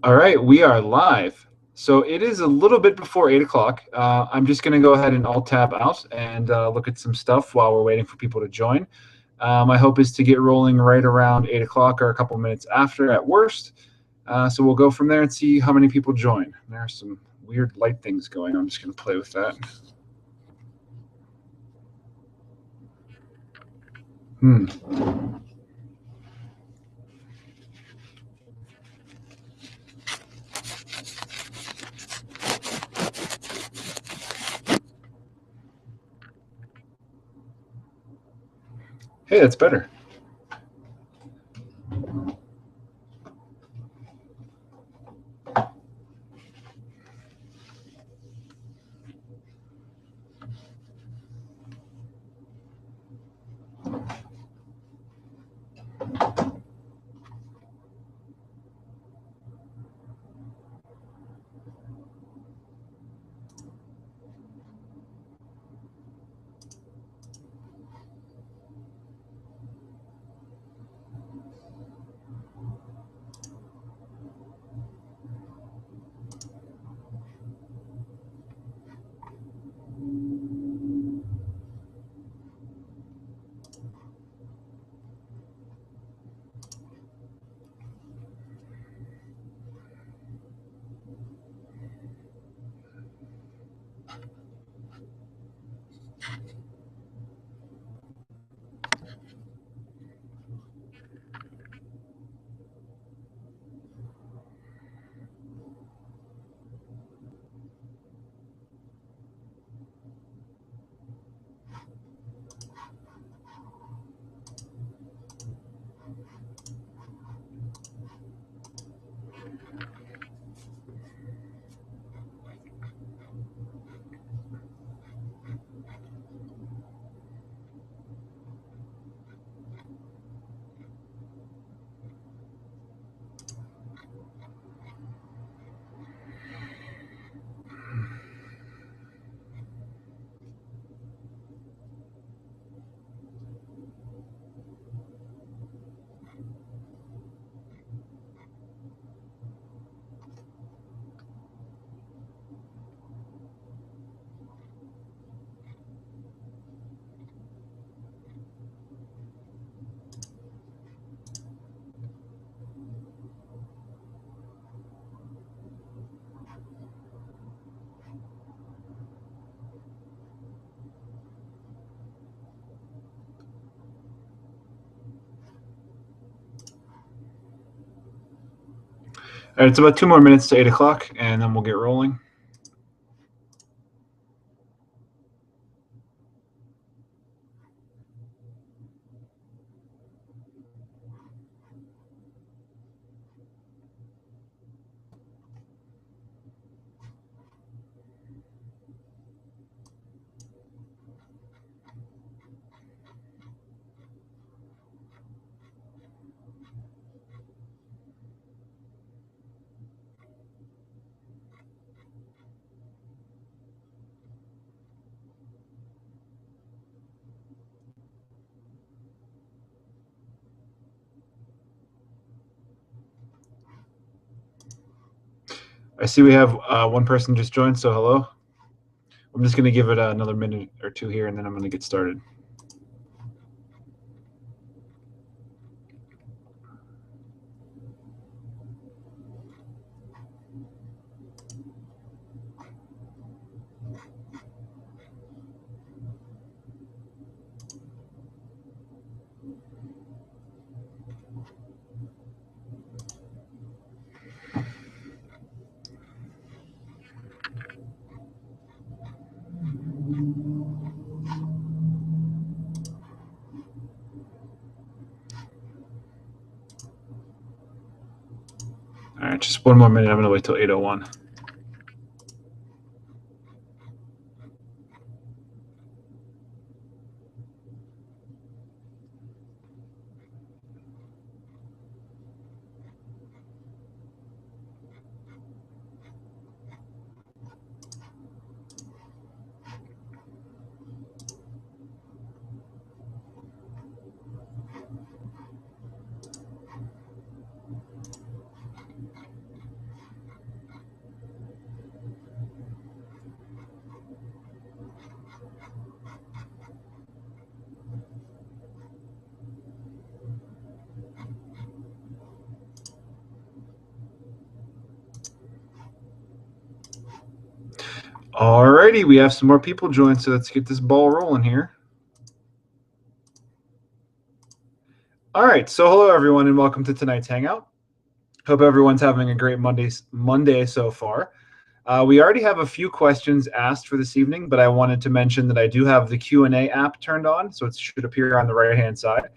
All right, we are live. So it is a little bit before 8 o'clock. I'm just going to go ahead and alt-tab out and look at some stuff while we're waiting for people to join. My hope is to get rolling right around 8 o'clock or a couple minutes after at worst. So we'll go from there and see how many people join. There are some weird light things going on. I'm just going to play with that. Hey, that's better. All right, it's about 2 more minutes to 8 o'clock, and then we'll get rolling. I see we have one person just joined, so hello. I'm just going to give it another minute or two here, and then I'm going to get started. All right, just one more minute. I'm going to wait till 8:01. Alrighty, we have some more people join, so let's get this ball rolling here. All right, so hello everyone, and welcome to tonight's hangout. Hope everyone's having a great Monday so far. We already have a few questions asked for this evening, but I wanted to mention that I do have the Q&A app turned on, so it should appear on the right-hand side.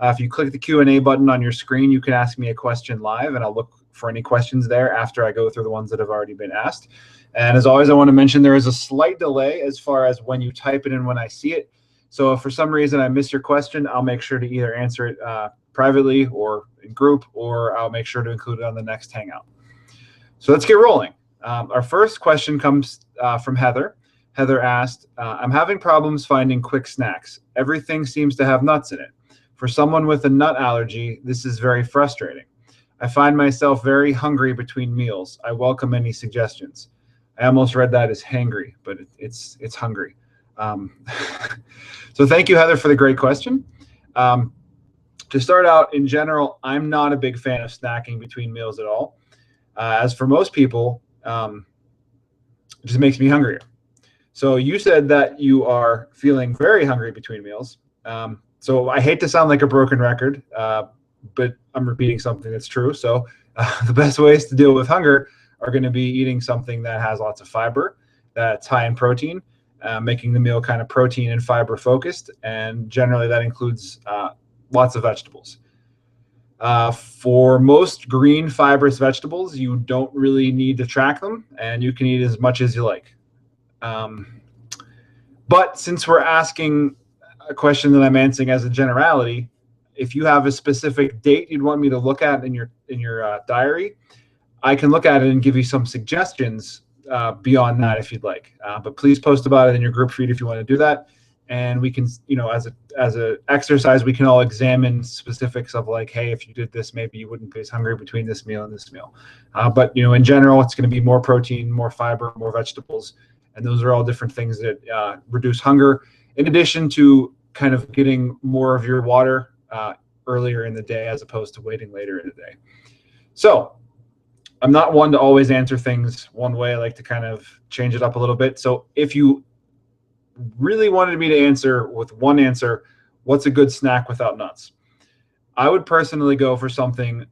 If you click the Q&A button on your screen, you can ask me a question live, and I'll look for any questions there after I go through the ones that have already been asked. And as always, I want to mention there is a slight delay as far as when you type it and when I see it. So if for some reason I miss your question, I'll make sure to either answer it privately or in group, or I'll make sure to include it on the next hangout. So let's get rolling. Our first question comes from Heather. Heather asked, I'm having problems finding quick snacks. Everything seems to have nuts in it. For someone with a nut allergy, this is very frustrating. I find myself very hungry between meals. I welcome any suggestions. I almost read that as hangry, but it's hungry. So thank you, Heather, for the great question. To start out, in general, I'm not a big fan of snacking between meals at all. As for most people, it just makes me hungrier. So you said that you are feeling very hungry between meals. So I hate to sound like a broken record, but I'm repeating something that's true. So the best ways to deal with hunger are going to be eating something that has lots of fiber, that's high in protein, making the meal kind of protein and fiber focused. And generally that includes lots of vegetables. For most green fibrous vegetables, you don't really need to track them, and you can eat as much as you like. But since we're asking a question that I'm answering as a generality, if you have a specific date you'd want me to look at in your diary, I can look at it and give you some suggestions beyond that if you'd like. But please post about it in your group feed if you want to do that. And we can, as a exercise, we can all examine specifics of like, hey, if you did this, maybe you wouldn't be as hungry between this meal and this meal. But in general, it's going to be more protein, more fiber, more vegetables, and those are all different things that reduce hunger. In addition to kind of getting more of your water earlier in the day as opposed to waiting later in the day. So I'm not one to always answer things one way. I like to kind of change it up a little bit. So if you really wanted me to answer with one answer, what's a good snack without nuts? I would personally go for something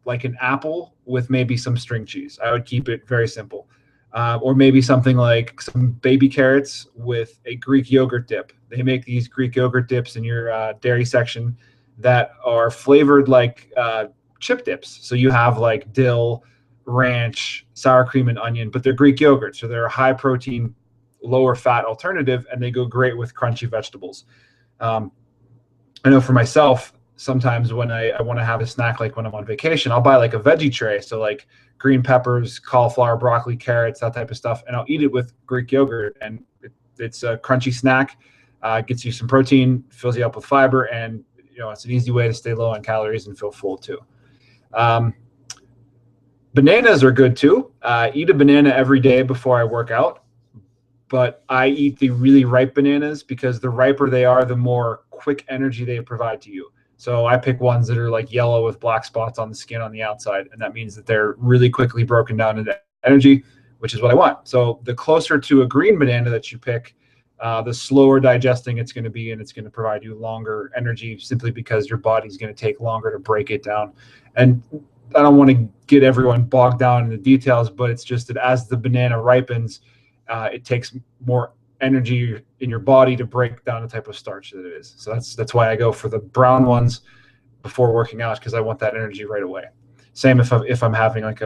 like an apple with maybe some string cheese. I would keep it very simple. Or maybe something like some baby carrots with a Greek yogurt dip. They make these Greek yogurt dips in your dairy section that are flavored like chip dips. So you have like dill, ranch, sour cream, and onion, but they're Greek yogurt. So they're a high protein, lower fat alternative, and they go great with crunchy vegetables. I know for myself, sometimes when I want to have a snack, like when I'm on vacation, I'll buy like a veggie tray. So like green peppers, cauliflower, broccoli, carrots, that type of stuff. And I'll eat it with Greek yogurt, and it's a crunchy snack, gets you some protein, fills you up with fiber, and it's an easy way to stay low on calories and feel full too. Bananas are good too. Eat a banana every day before I work out, but I eat the really ripe bananas because the riper they are, the more quick energy they provide to you. So I pick ones that are like yellow with black spots on the skin on the outside, and that means that they're really quickly broken down into energy, which is what I want. So the closer to a green banana that you pick, the slower digesting it's going to be, and it's going to provide you longer energy simply because your body's going to take longer to break it down. And I don't want to get everyone bogged down in the details, but it's just that as the banana ripens, it takes more energy in your body to break down the type of starch that it is. So that's why I go for the brown ones before working out, because I want that energy right away. Same if I'm having like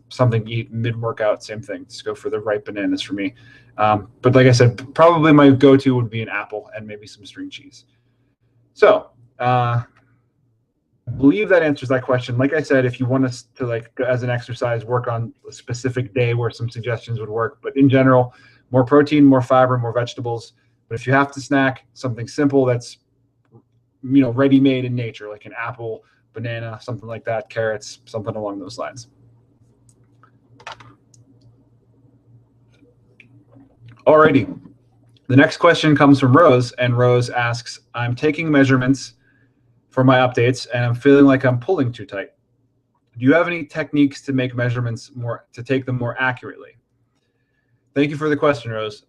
something to eat mid-workout, same thing. Just go for the ripe bananas for me. But like I said, probably my go-to would be an apple and maybe some string cheese. So I believe that answers that question. Like I said, if you want us to, like, as an exercise, work on a specific day where some suggestions would work. But in general, more protein, more fiber, more vegetables. But if you have to snack, something simple that's ready-made in nature, like an apple, banana, something like that, carrots, something along those lines. Alrighty. The next question comes from Rose, and Rose asks, I'm taking measurements for my updates, and I'm feeling like I'm pulling too tight. Do you have any techniques to make measurements to take them more accurately? Thank you for the question, Rose.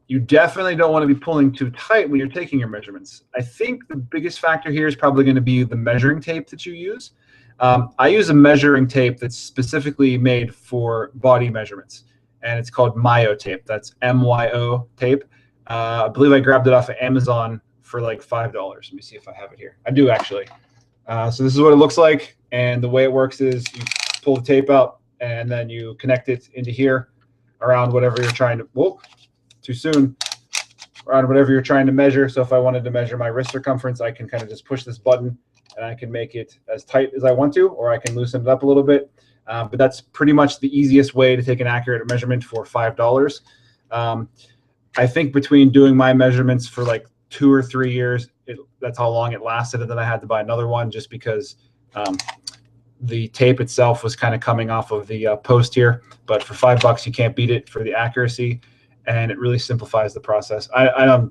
You definitely don't want to be pulling too tight when you're taking your measurements. I think the biggest factor here is probably going to be the measuring tape that you use. I use a measuring tape that's specifically made for body measurements, and it's called Myo tape. That's MYO tape. I believe I grabbed it off of Amazon for like $5. Let me see if I have it here. I do actually. So this is what it looks like, and the way it works is you pull the tape out, and then you connect it into here around whatever you're trying to, whoa, too soon, around whatever you're trying to measure. So if I wanted to measure my wrist circumference, I can kind of just push this button and I can make it as tight as I want to, or I can loosen it up a little bit. But that's pretty much the easiest way to take an accurate measurement for $5. I think between doing my measurements for like 2 or 3 years, that's how long it lasted. And then I had to buy another one just because the tape itself was kind of coming off of the post here. But for $5, you can't beat it for the accuracy, and it really simplifies the process. I don't,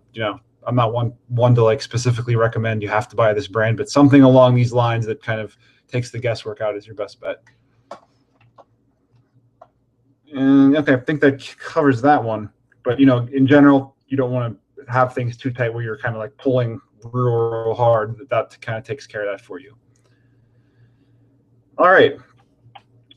I'm not one to like specifically recommend you have to buy this brand, but something along these lines that kind of takes the guesswork out is your best bet. And okay, I think that covers that one. But in general, you don't want to have things too tight where you're kind of like pulling real hard. That kind of takes care of that for you. All right.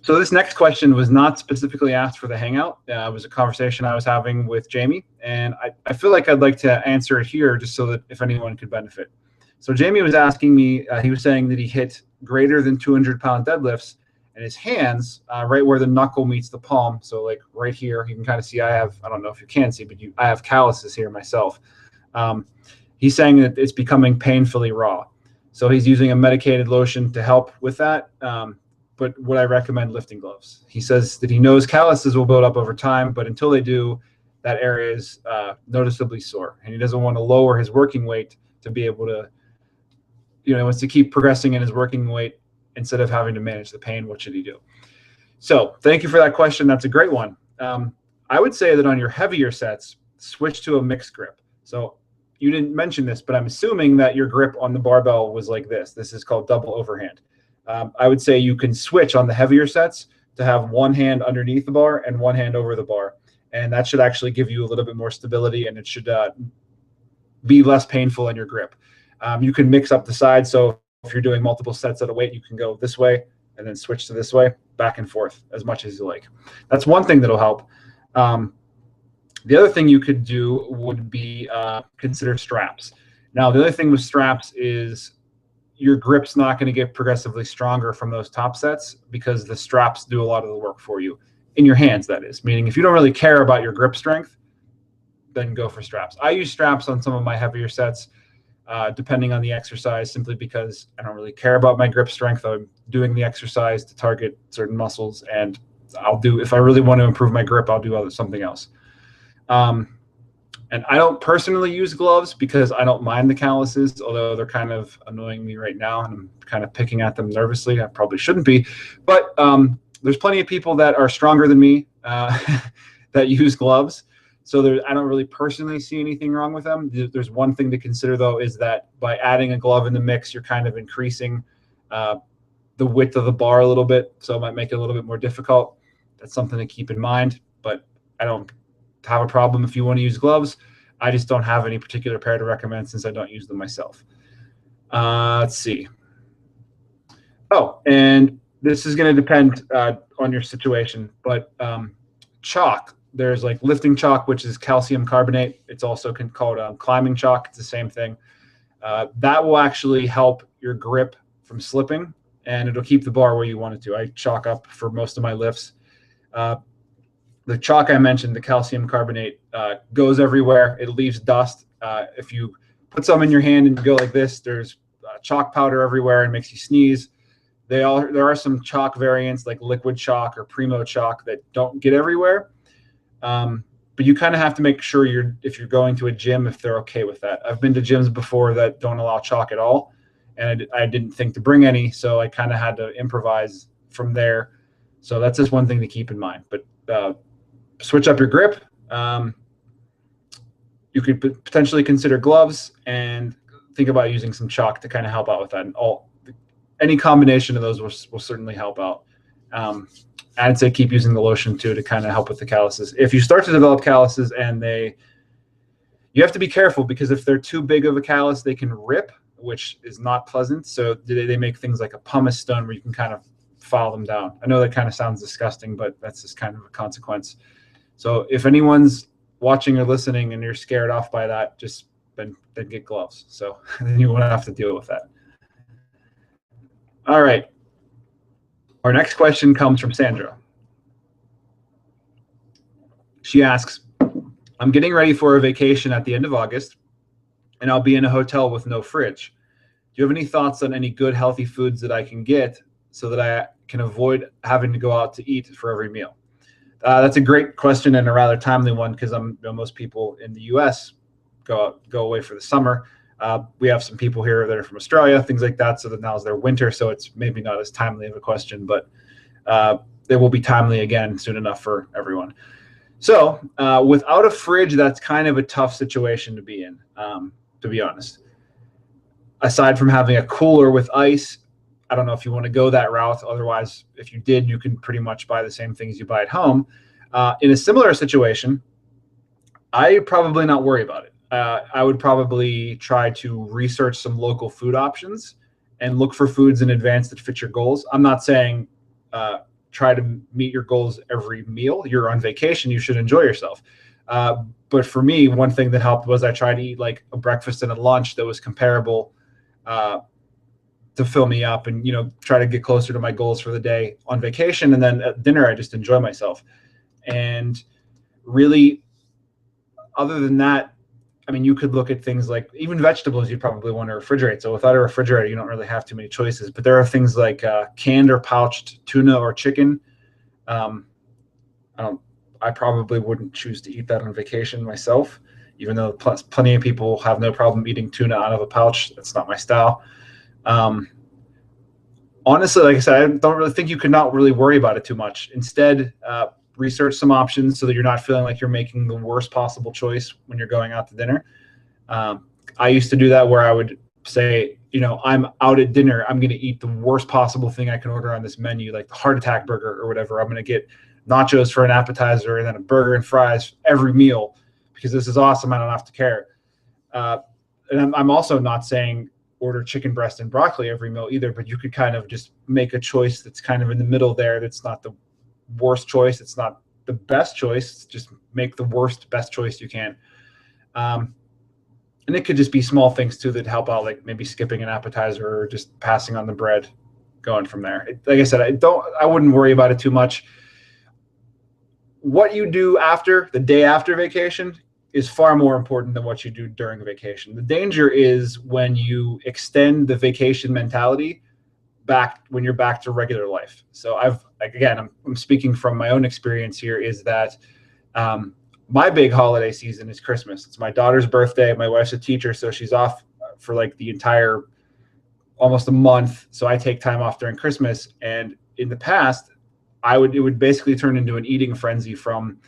So this next question was not specifically asked for the Hangout. It was a conversation I was having with Jamie, and I feel like I'd like to answer it here just so that if anyone could benefit. So Jamie was asking me, he was saying that he hit greater than 200-pound deadlifts, and his hands, right where the knuckle meets the palm, so like right here, you can kind of see I don't know if you can see, but I have calluses here myself. He's saying that it's becoming painfully raw. So he's using a medicated lotion to help with that. But would I recommend lifting gloves? He says that he knows calluses will build up over time, but until they do, that area is noticeably sore. And he doesn't want to lower his working weight to be able to, wants to keep progressing in his working weight instead of having to manage the pain. What should he do? So thank you for that question. That's a great one. I would say that on your heavier sets, switch to a mixed grip. So you didn't mention this, but I'm assuming that your grip on the barbell was like this. This is called double overhand. I would say you can switch on the heavier sets to have one hand underneath the bar and one hand over the bar. And that should actually give you a little bit more stability, and it should be less painful in your grip. You can mix up the sides. So if you're doing multiple sets at a weight, you can go this way and then switch to this way, back and forth as much as you like. That's one thing that'll help. The other thing you could do would be consider straps. Now, the other thing with straps is your grip's not going to get progressively stronger from those top sets because the straps do a lot of the work for you in your hands, that is. Meaning if you don't really care about your grip strength, then go for straps. I use straps on some of my heavier sets, depending on the exercise, simply because I don't really care about my grip strength. I'm doing the exercise to target certain muscles, and if I really want to improve my grip, I'll do something else. And I don't personally use gloves because I don't mind the calluses, although they're kind of annoying me right now, and I'm kind of picking at them nervously. I probably shouldn't be. But there's plenty of people that are stronger than me that use gloves. So I don't really personally see anything wrong with them. There's one thing to consider, though, is that by adding a glove in the mix, you're kind of increasing the width of the bar a little bit. So it might make it a little bit more difficult. That's something to keep in mind. But I don't have a problem if you want to use gloves. I just don't have any particular pair to recommend since I don't use them myself. Let's see. Oh, and this is going to depend on your situation, but chalk, there's like lifting chalk, which is calcium carbonate. It's also called climbing chalk. It's the same thing. That will actually help your grip from slipping, and it'll keep the bar where you want it to. I chalk up for most of my lifts. The chalk I mentioned, the calcium carbonate, goes everywhere. It leaves dust. If you put some in your hand and you go like this, there's chalk powder everywhere and makes you sneeze. There are some chalk variants like liquid chalk or Primo chalk that don't get everywhere. But you kind of have to make sure if you're going to a gym, if they're okay with that. I've been to gyms before that don't allow chalk at all, and I didn't think to bring any, so I kind of had to improvise from there. So that's just one thing to keep in mind. But switch up your grip. You could potentially consider gloves and think about using some chalk to kind of help out with that. And any combination of those will certainly help out. I'd say keep using the lotion too to kind of help with the calluses. If you start to develop calluses and you have to be careful, because if they're too big of a callus, they can rip, which is not pleasant. So they make things like a pumice stone where you can kind of file them down. I know that kind of sounds disgusting, but that's just kind of a consequence. So if anyone's watching or listening and you're scared off by that, just then get gloves. So then you won't have to deal with that. All right. Our next question comes from Sandra. She asks, I'm getting ready for a vacation at the end of August, and I'll be in a hotel with no fridge. Do you have any thoughts on any good, healthy foods that I can get so that I can avoid having to go out to eat for every meal? That's a great question and a rather timely one, because most people in the U.S. go away for the summer. We have some people here that are from Australia, things like that, so that now's their winter, so it's maybe not as timely of a question, but it will be timely again soon enough for everyone. So without a fridge, that's kind of a tough situation to be in, to be honest. Aside from having a cooler with ice, I don't know if you want to go that route. Otherwise, if you did, you can pretty much buy the same things you buy at home. In a similar situation, I'd probably not worry about it. I would probably try to research some local food options and look for foods in advance that fit your goals. I'm not saying try to meet your goals every meal. You're on vacation, you should enjoy yourself. But for me, one thing that helped was I tried to eat like a breakfast and a lunch that was comparable to fill me up, and try to get closer to my goals for the day on vacation. And then at dinner, I just enjoy myself. And really, other than that, I mean, you could look at things like even vegetables you'd probably want to refrigerate. So without a refrigerator, you don't really have too many choices. But there are things like canned or pouched tuna or chicken. I probably wouldn't choose to eat that on vacation myself, even though plenty of people have no problem eating tuna out of a pouch. That's not my style. Honestly, like I said, I don't really think you could not really worry about it too much. Instead, research some options so that you're not feeling like you're making the worst possible choice when you're going out to dinner. I used to do that where I would say, I'm out at dinner, I'm going to eat the worst possible thing I can order on this menu, like the heart attack burger or whatever. I'm going to get nachos for an appetizer and then a burger and fries every meal because this is awesome. I don't have to care. And I'm also not saying order chicken breast and broccoli every meal either, but you could kind of just make a choice that's kind of in the middle there. That's not the worst choice. It's not the best choice. Just make the best choice you can. And it could just be small things too that help out, like maybe skipping an appetizer or just passing on the bread, going from there. Like I said, I wouldn't worry about it too much. What you do after the day after vacation is far more important than what you do during a vacation. The danger is when you extend the vacation mentality back when you're back to regular life. So I'm speaking from my own experience here, is that my big holiday season is Christmas. It's my daughter's birthday. My wife's a teacher, so she's off for like the entire almost a month. So I take time off during Christmas. And in the past, it would basically turn into an eating frenzy from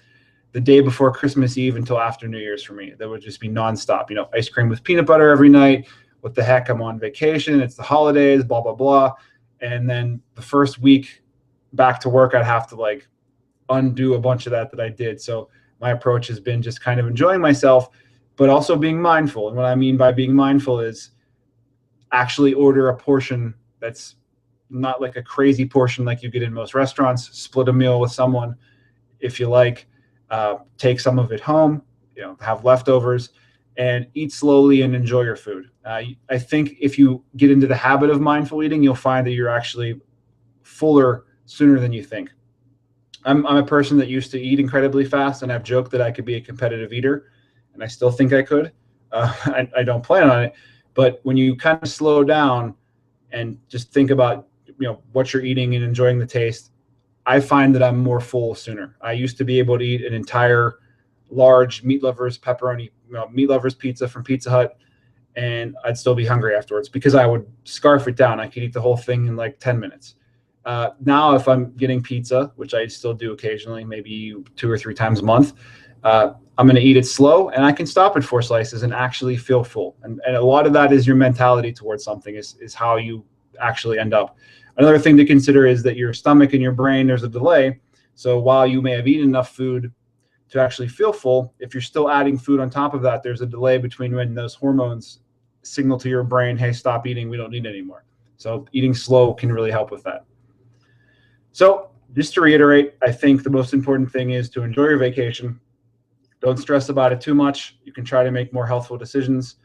the day before Christmas Eve until after New Year's for me. That would just be nonstop. Ice cream with peanut butter every night. What the heck? I'm on vacation. It's the holidays, blah, blah, blah. And then the first week back to work, I'd have to like undo a bunch of that I did. So my approach has been just kind of enjoying myself, but also being mindful. And what I mean by being mindful is actually order a portion that's not like a crazy portion like you get in most restaurants. Split a meal with someone if you like. Take some of it home, have leftovers, and eat slowly and enjoy your food. I think if you get into the habit of mindful eating, you'll find that you're actually fuller sooner than you think. I'm a person that used to eat incredibly fast, and I've joked that I could be a competitive eater, and I still think I could. I don't plan on it, but when you kind of slow down and just think about what you're eating and enjoying the taste, I find that I'm more full sooner. I used to be able to eat an entire large meat lovers pizza from Pizza Hut, and I'd still be hungry afterwards because I would scarf it down. I could eat the whole thing in like 10 minutes. Now, if I'm getting pizza, which I still do occasionally, maybe 2 or 3 times a month, I'm going to eat it slow, and I can stop at 4 slices and actually feel full. And a lot of that is your mentality towards something, is how you actually end up. Another thing to consider is that your stomach and your brain, there's a delay. So while you may have eaten enough food to actually feel full, if you're still adding food on top of that, there's a delay between when those hormones signal to your brain, hey, stop eating, we don't need anymore. So eating slow can really help with that. So just to reiterate, I think the most important thing is to enjoy your vacation. Don't stress about it too much. You can try to make more healthful decisions.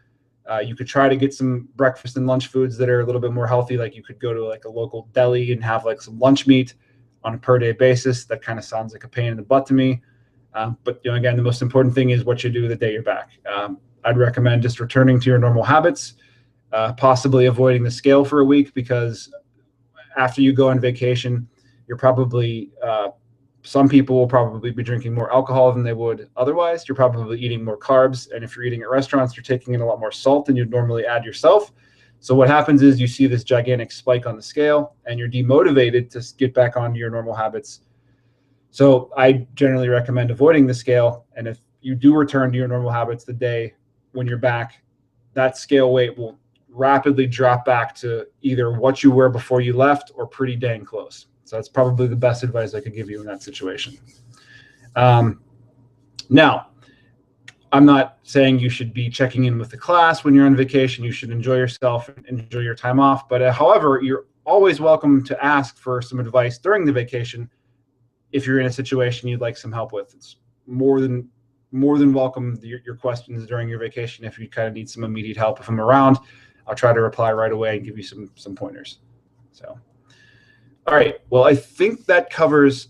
You could try to get some breakfast and lunch foods that are a little bit more healthy. Like you could go to like a local deli and have like some lunch meat on a per day basis. That kind of sounds like a pain in the butt to me. But again, the most important thing is what you do the day you're back. I'd recommend just returning to your normal habits, possibly avoiding the scale for a week, because after you go on vacation, you're probably, some people will probably be drinking more alcohol than they would otherwise. You're probably eating more carbs. And if you're eating at restaurants, you're taking in a lot more salt than you'd normally add yourself. So what happens is you see this gigantic spike on the scale and you're demotivated to get back onto your normal habits. So I generally recommend avoiding the scale. And if you do return to your normal habits the day when you're back, that scale weight will rapidly drop back to either what you were before you left or pretty dang close. So that's probably the best advice I could give you in that situation. Now, I'm not saying you should be checking in with the class when you're on vacation. You should enjoy yourself and enjoy your time off. But however, you're always welcome to ask for some advice during the vacation if you're in a situation you'd like some help with. It's more than welcome your questions during your vacation. If you kind of need some immediate help, if I'm around, I'll try to reply right away and give you some pointers. So. All right, well, I think that covers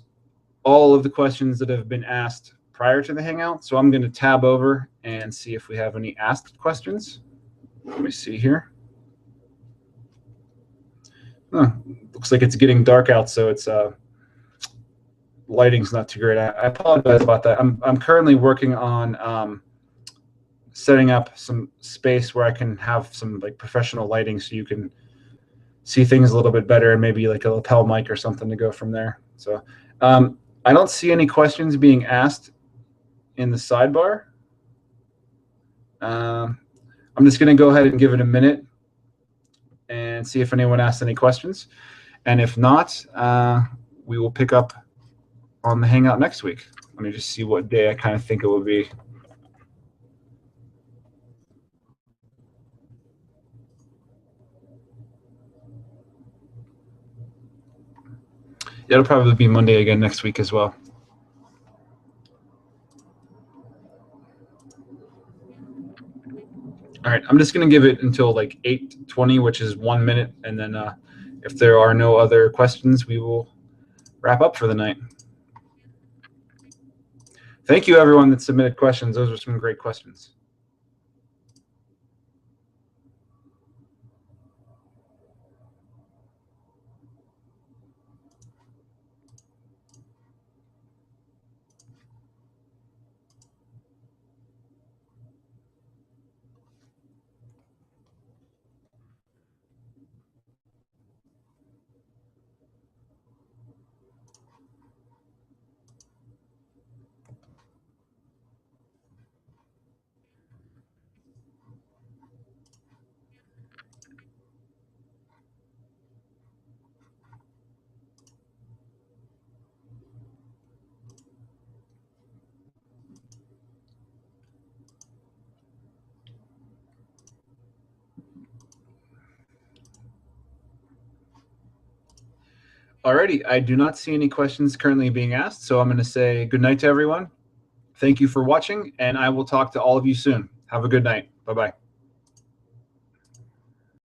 all of the questions that have been asked prior to the Hangout. So I'm going to tab over and see if we have any asked questions. Let me see here. Looks like it's getting dark out, so it's lighting's not too great. I apologize about that. I'm currently working on setting up some space where I can have some like professional lighting so you can see things a little bit better, and maybe like a lapel mic or something to go from there. So I don't see any questions being asked in the sidebar. I'm just going to go ahead and give it a minute and see if anyone asks any questions. And if not, we will pick up on the Hangout next week. Let me just see what day I kind of think it will be. It'll probably be Monday again next week as well. All right, I'm just going to give it until like 8:20, which is 1 minute. And then if there are no other questions, we will wrap up for the night. Thank you, everyone that submitted questions. Those are some great questions. Alrighty, I do not see any questions currently being asked, so I'm going to say good night to everyone. Thank you for watching, and I will talk to all of you soon. Have a good night. Bye-bye.